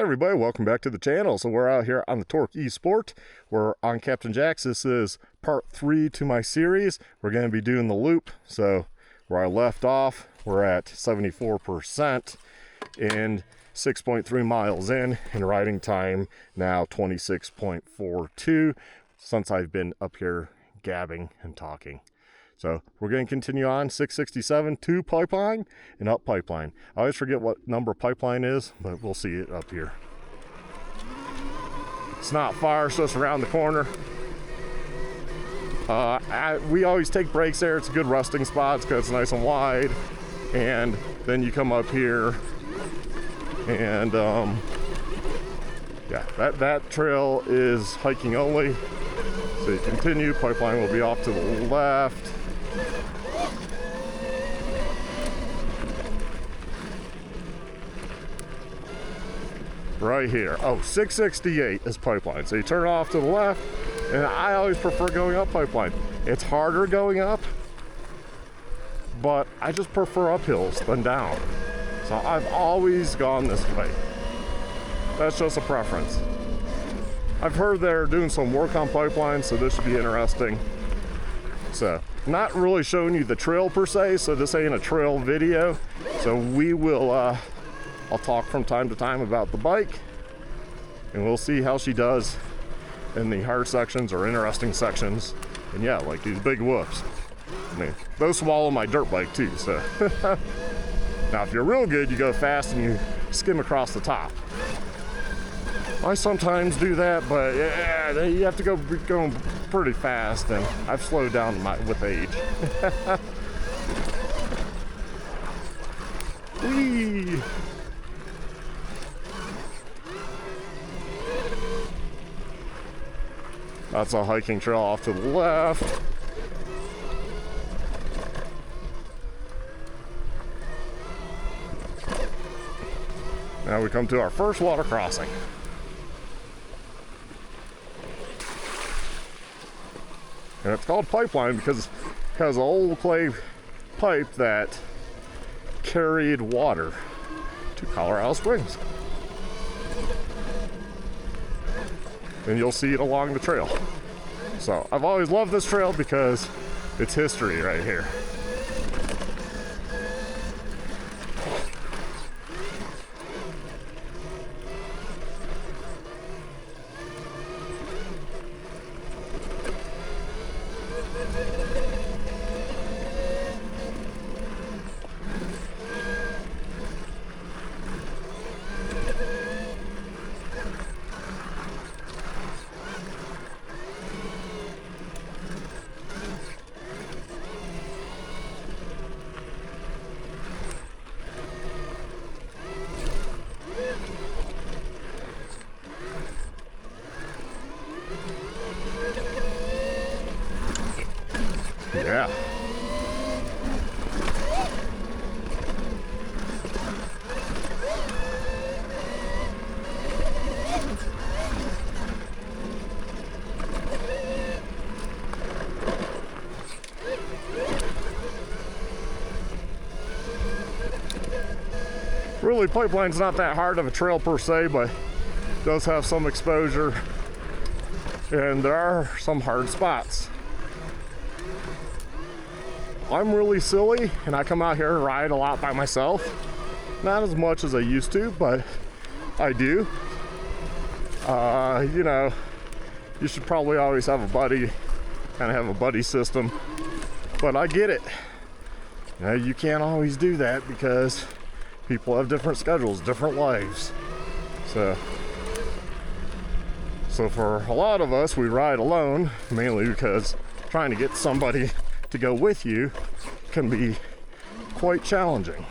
Hey everybody, welcome back to the channel. So we're out here on the Tork eSport. We're on Captain Jack's. This is part 3 to my series. We're going to be doing the loop. So where I left off, we're at 74% and 6.3 miles in, and riding time now 26.42 since I've been up here gabbing and talking. So we're going to continue on 667 to Pipeline and up Pipeline. I always forget what number Pipeline is, but we'll see it up here. It's not far, it's just around the corner. We always take breaks there. It's a good resting spot because it's nice and wide. And then you come up here and yeah, that trail is hiking only. So you continue, Pipeline will be off to the left. Right here. Oh, 668 is Pipeline. So you turn off to the left, and I always prefer going up Pipeline. It's harder going up, but I just prefer uphills than down. So I've always gone this way. That's just a preference. I've heard they're doing some work on Pipeline, so this should be interesting. So, not really showing you the trail per se, so this ain't a trail video. So we will, I'll talk from time to time about the bike, and we'll see how she does in the hard sections or interesting sections. And yeah, like these big whoops. I mean, those swallow my dirt bike too, so. Now, if you're real good, you go fast and you skim across the top. I sometimes do that, but yeah, you have to go going pretty fast, and I've slowed down with age. Whee! That's a hiking trail off to the left. Now we come to our first water crossing. And it's called Pipeline because it has an old clay pipe that carried water to Colorado Springs. And you'll see it along the trail. So I've always loved this trail because it's history right here. Yeah. Really, Pipeline's not that hard of a trail per se, but it does have some exposure, and there are some hard spots. I'm really silly, and I come out here and ride a lot by myself. Not as much as I used to, but I do. You know, you should probably always have a buddy, kind of have a buddy system. But I get it. You know, you can't always do that because people have different schedules, different lives. So for a lot of us, we ride alone, mainly because trying to get somebody to go with you can be quite challenging.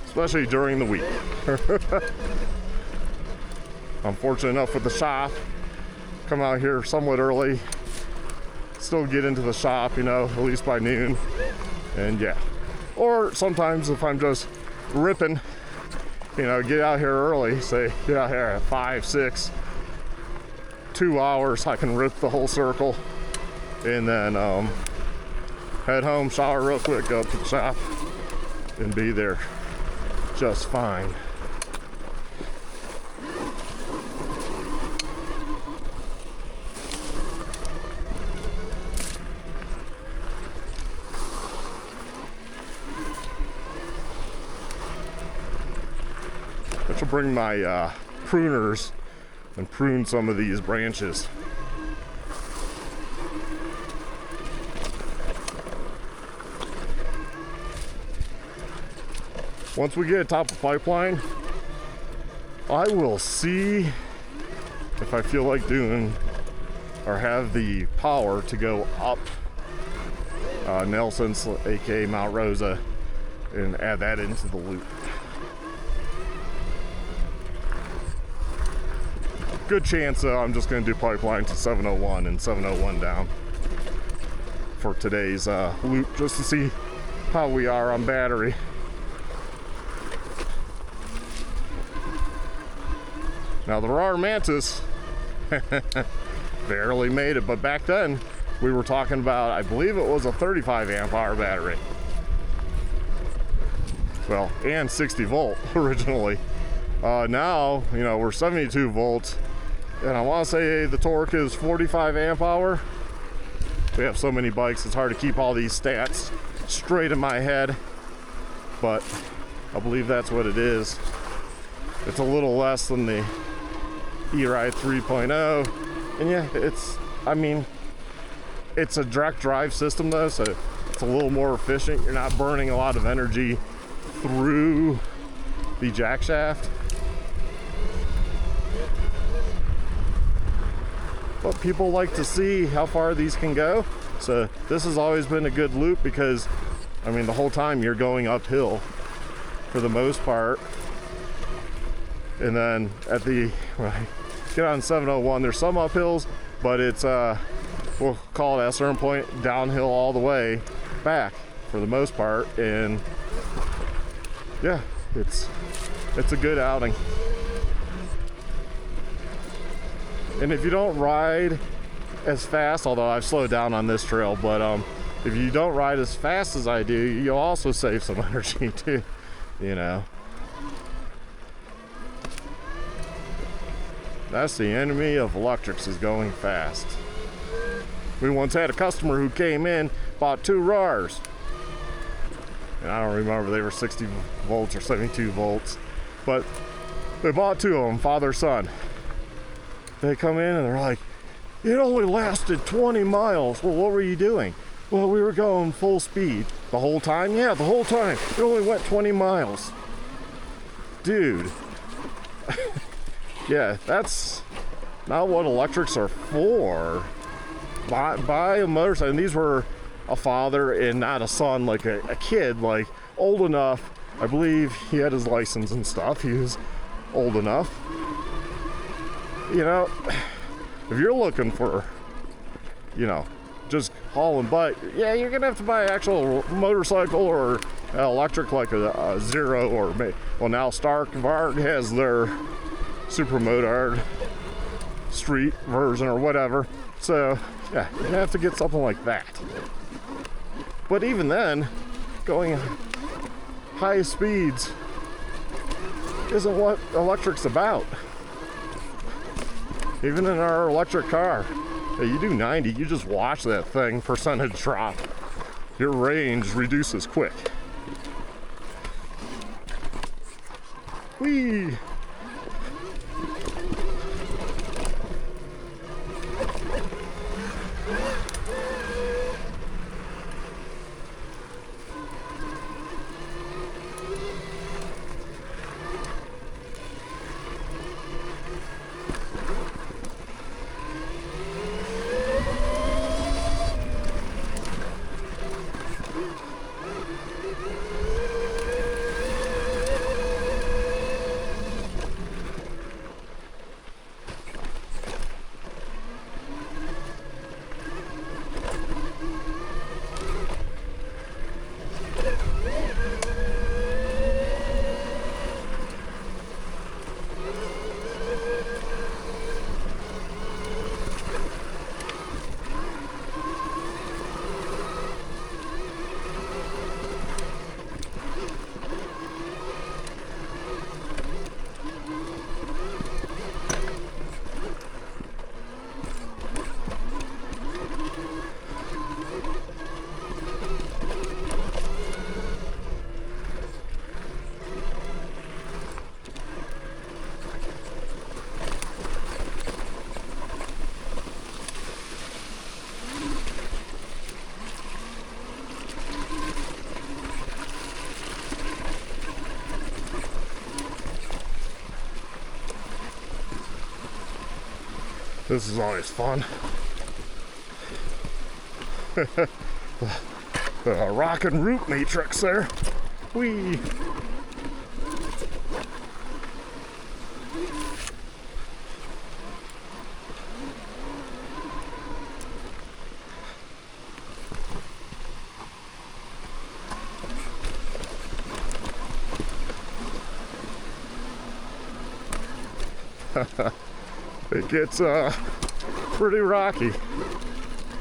Especially during the week. I'm fortunate enough with the shop, come out here somewhat early, still get into the shop, you know, at least by noon, and yeah. Or sometimes if I'm just ripping, you know, get out here early, say get out here at 5, 6, 2 hours, I can rip the whole circle, and then head home, shower real quick, go up to the shop, and be there just fine. Which will bring my pruners and prune some of these branches. Once we get atop the pipeline, I will see if I feel like doing or have the power to go up Nelson's, aka Mount Rosa, and add that into the loop. Good chance I'm just going to do pipeline to 701 and 701 down for today's loop, just to see how we are on battery. Now the Raw Mantis barely made it, but back then we were talking about, I believe it was a 35 amp hour battery. Well, and 60 volt originally. Now, you know, we're 72 volts, and I want to say the Tork is 45 amp hour. We have so many bikes, it's hard to keep all these stats straight in my head, but I believe that's what it is. It's a little less than the E-Ride 3.0, and yeah, it's a direct drive system though, so it's a little more efficient. You're not burning a lot of energy through the jack shaft. But people like to see how far these can go, so this has always been a good loop, because I mean the whole time you're going uphill for the most part. And then at the, when I get on 701, there's some uphills, but it's we'll call it at a certain point downhill all the way back for the most part. And yeah, it's a good outing. And if you don't ride as fast, although I've slowed down on this trail, but if you don't ride as fast as I do, you'll also save some energy too, you know. That's the enemy of electrics, is going fast. We once had a customer who came in, bought 2 RARs. And I don't remember, they were 60 volts or 72 volts. But they bought 2 of them, father, son. They come in and they're like, it only lasted 20 miles. Well, what were you doing? Well, we were going full speed. The whole time? Yeah, the whole time. It only went 20 miles. Dude. Yeah, that's not what electrics are for. Buy a motorcycle, and these were a father and not a son, like a kid, like old enough. I believe he had his license and stuff. He was old enough. You know, if you're looking for, you know, just hauling butt, yeah, you're gonna have to buy an actual motorcycle or electric, like a Zero, or well, now Stark Varg has their super motard street version or whatever. So yeah, you're gonna have to get something like that. But even then, going high speeds isn't what electric's about. Even in our electric car, you do 90, you just watch that thing percentage drop. Your range reduces quick. Whee! This is always fun. The rock and root matrix there. Whee! It gets pretty rocky.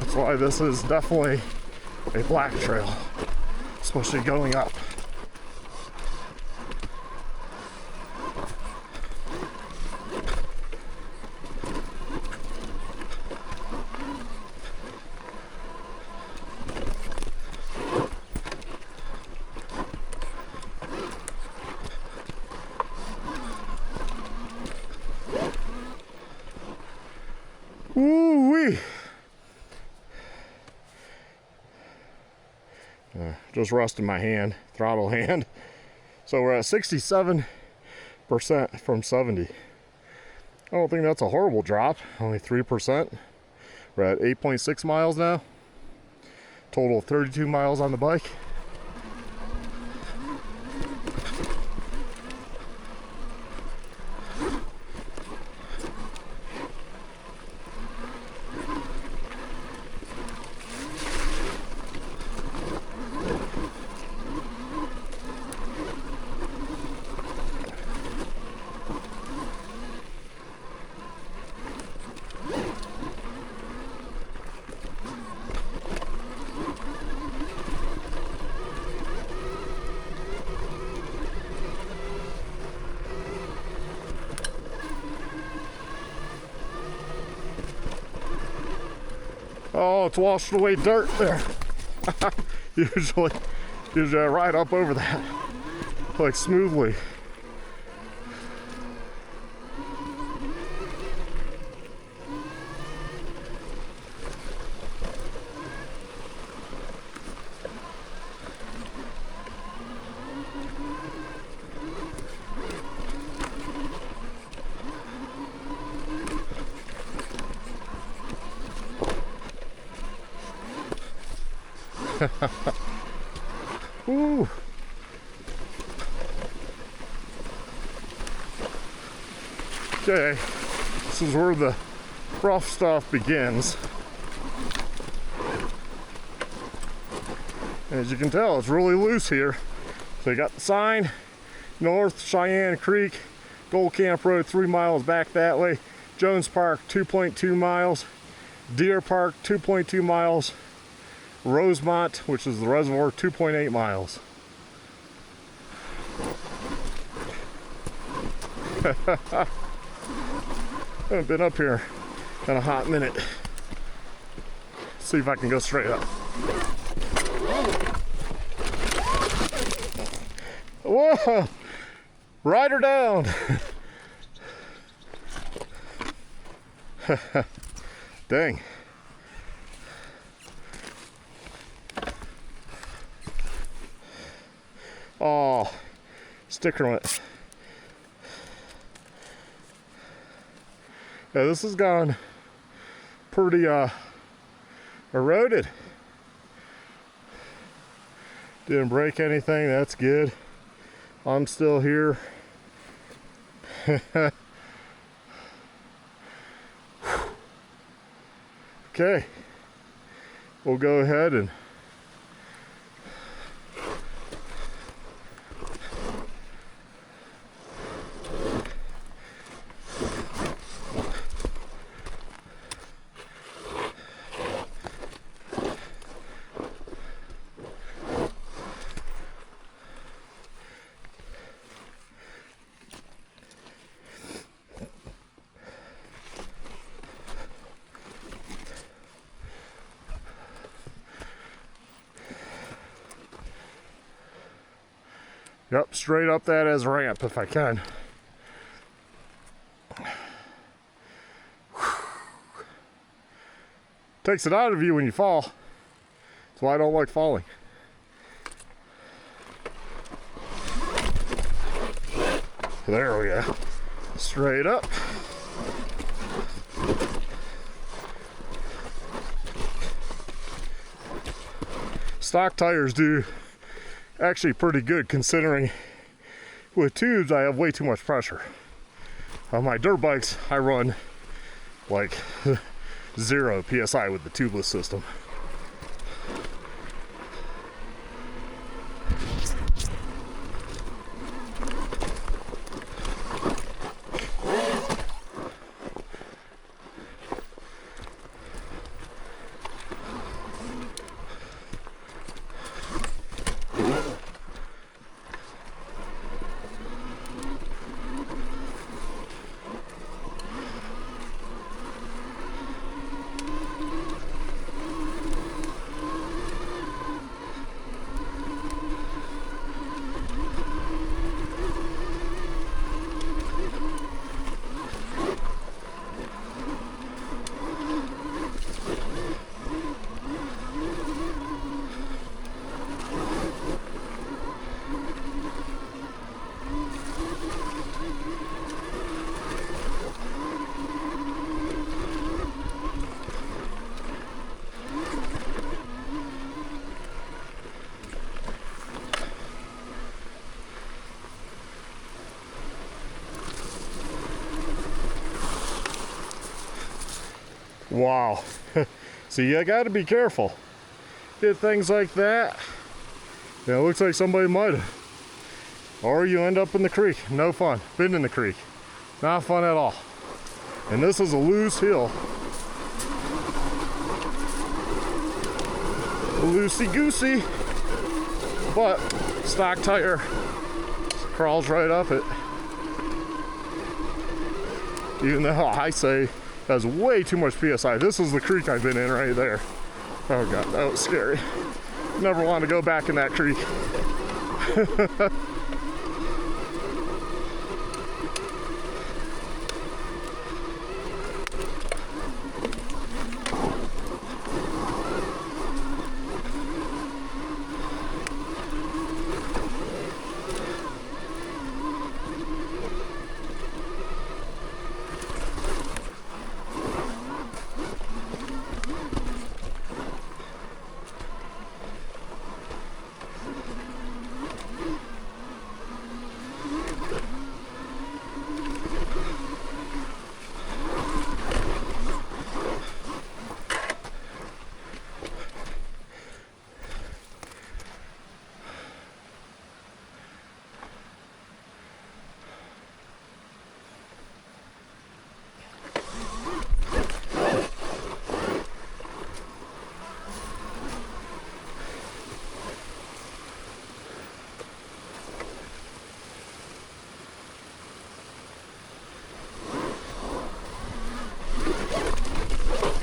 That's why this is definitely a black trail, especially going up. Woo-wee! Just rusting my hand, throttle hand. So we're at 67% from 70. I don't think that's a horrible drop, only 3%. We're at 8.6 miles now. Total 32 miles on the bike. Oh, it's washed away dirt there. usually I ride up over that like smoothly. Ooh. Okay, this is where the rough stuff begins. As you can tell, it's really loose here. So you got the sign, North Cheyenne Creek, Gold Camp Road 3 miles back that way, Jones Park 2.2 miles, Deer Park 2.2 miles, Rosemont, which is the reservoir, 2.8 miles. I haven't been up here in a hot minute. See if I can go straight up. Whoa! Ride her down! Dang. Oh, sticker on it. Yeah, this has gone pretty eroded. Didn't break anything, that's good. I'm still here. Okay, we'll go ahead and yep, straight up that as a ramp if I can. Takes it out of you when you fall. That's why I don't like falling. There we go. Straight up. stock tires do actually pretty good, considering with tubes I have way too much pressure. On my dirt bikes I run like 0 psi with the tubeless system. Wow. So you gotta be careful. Did things like that. Yeah, it looks like somebody might have. Or you end up in the creek. No fun. Been in the creek. Not fun at all. And this is a loose hill. Loosey-goosey. But stock tire crawls right up it. Even though I say that's way too much PSI. This is the creek I've been in right there. Oh God, that was scary. Never want to go back in that creek.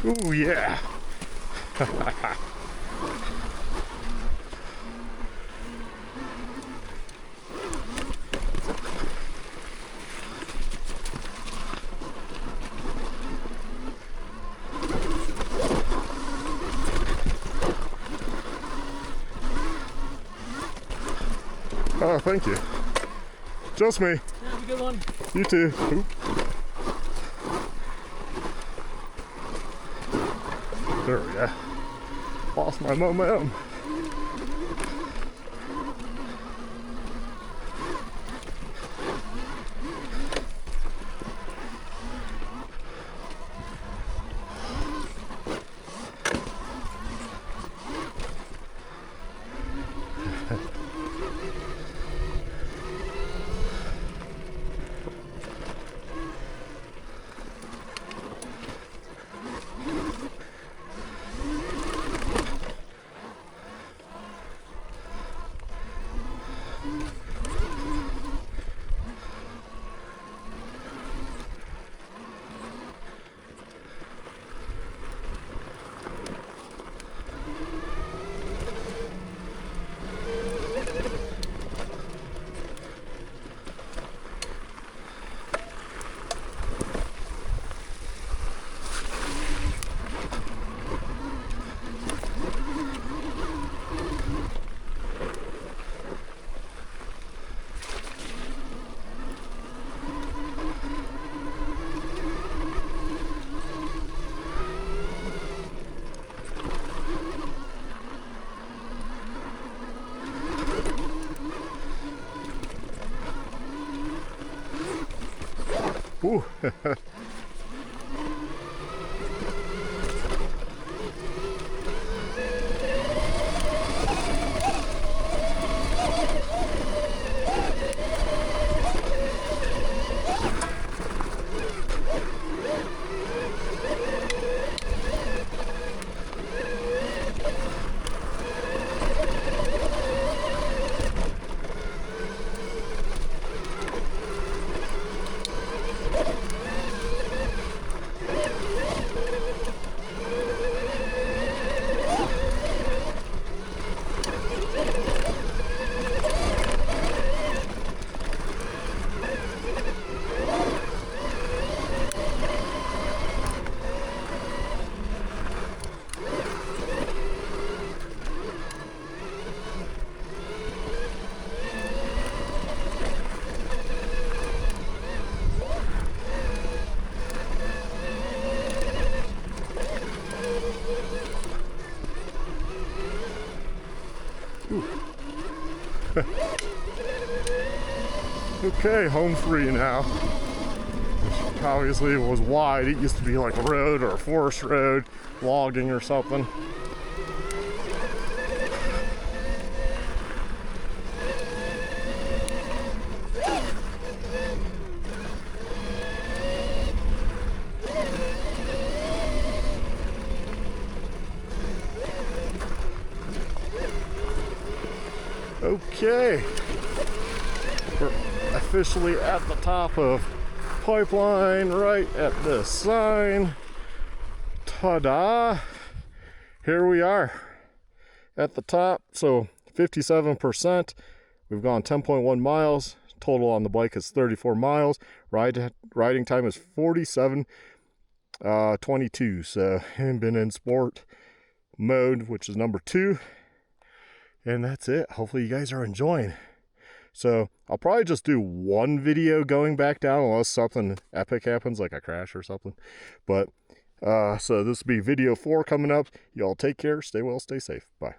Ooh, yeah. Oh, thank you. Just me. Yeah, have a good one. You too. Oop. There we go. Lost my momentum. Whew. Okay, home free now. Which obviously was wide. It used to be like a road or a forest road, logging or something. Okay, we're officially at the top of Pipeline, right at this sign. Ta-da! Here we are at the top. So 57%. We've gone 10.1 miles. Total on the bike is 34 miles. Riding time is 47:22. So I've been in sport mode, which is number 2. And that's it. Hopefully you guys are enjoying. So I'll probably just do one video going back down unless something epic happens, like a crash or something. But so this will be video 4 coming up. Y'all take care, stay well, stay safe. Bye.